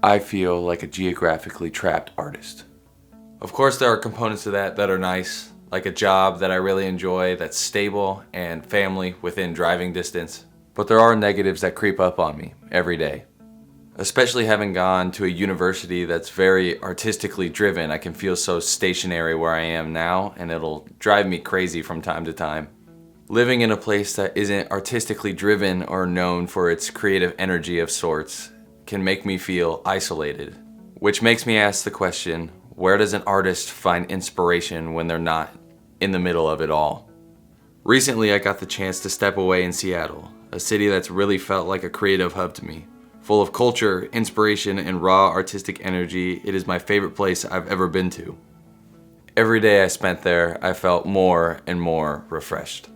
I feel like a geographically trapped artist. Of course, there are components to that are nice, like a job that I really enjoy that's stable and family within driving distance. But there are negatives that creep up on me every day. Especially having gone to a university that's very artistically driven, I can feel so stationary where I am now, and it'll drive me crazy from time to time. Living in a place that isn't artistically driven or known for its creative energy of sorts can make me feel isolated, which makes me ask the question, where does an artist find inspiration when they're not in the middle of it all? Recently, I got the chance to step away in Seattle, a city that's really felt like a creative hub to me. Full of culture, inspiration, and raw artistic energy, it is my favorite place I've ever been to. Every day I spent there, I felt more and more refreshed.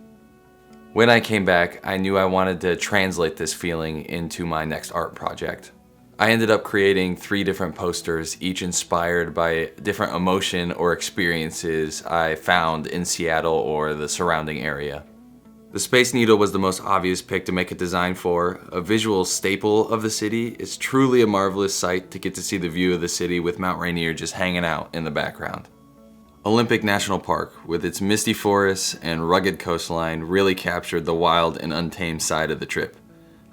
When I came back, I knew I wanted to translate this feeling into my next art project. I ended up creating 3 different posters, each inspired by a different emotion or experiences I found in Seattle or the surrounding area. The Space Needle was the most obvious pick to make a design for. A visual staple of the city, is truly a marvelous sight to get to see the view of the city with Mount Rainier just hanging out in the background. Olympic National Park, with its misty forests and rugged coastline, really captured the wild and untamed side of the trip.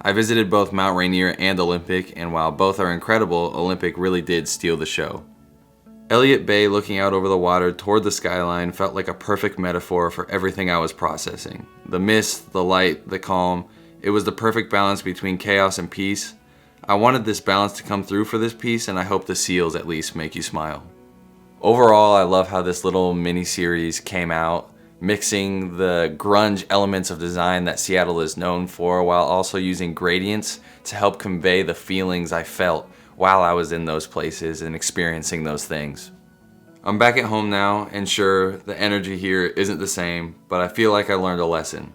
I visited both Mount Rainier and Olympic, and while both are incredible, Olympic really did steal the show. Elliott Bay looking out over the water toward the skyline felt like a perfect metaphor for everything I was processing. The mist, the light, the calm, it was the perfect balance between chaos and peace. I wanted this balance to come through for this piece, and I hope the seals at least make you smile. Overall, I love how this little mini-series came out, mixing the grunge elements of design that Seattle is known for while also using gradients to help convey the feelings I felt while I was in those places and experiencing those things. I'm back at home now, and sure, the energy here isn't the same, but I feel like I learned a lesson.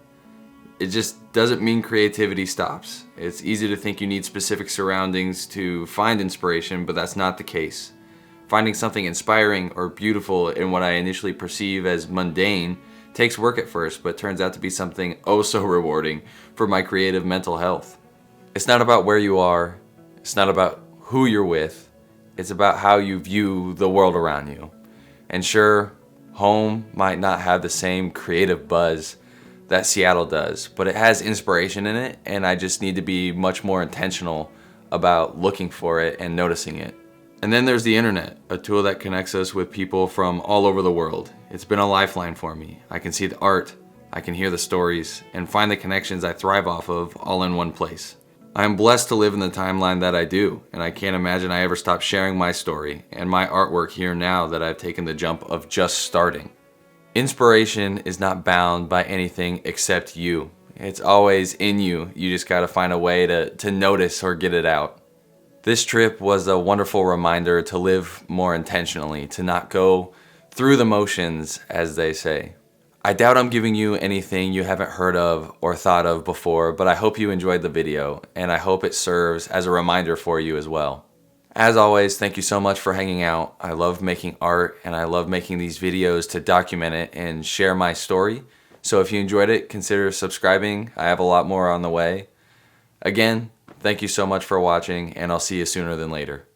It just doesn't mean creativity stops. It's easy to think you need specific surroundings to find inspiration, but that's not the case. Finding something inspiring or beautiful in what I initially perceive as mundane takes work at first, but turns out to be something oh so rewarding for my creative mental health. It's not about where you are, it's not about who you're with, it's about how you view the world around you. And sure, home might not have the same creative buzz that Seattle does, but it has inspiration in it, and I just need to be much more intentional about looking for it and noticing it. And then there's the internet, a tool that connects us with people from all over the world. It's been a lifeline for me. I can see the art, I can hear the stories, and find the connections I thrive off of all in one place. I am blessed to live in the timeline that I do, and I can't imagine I ever stop sharing my story and my artwork here now that I've taken the jump of just starting. Inspiration is not bound by anything except you. It's always in you. You just gotta find a way to notice or get it out. This trip was a wonderful reminder to live more intentionally, to not go through the motions, as they say. I doubt I'm giving you anything you haven't heard of or thought of before, but I hope you enjoyed the video, and I hope it serves as a reminder for you as well. As always, thank you so much for hanging out. I love making art, and I love making these videos to document it and share my story. So if you enjoyed it, consider subscribing. I have a lot more on the way. Again, thank you so much for watching, and I'll see you sooner than later.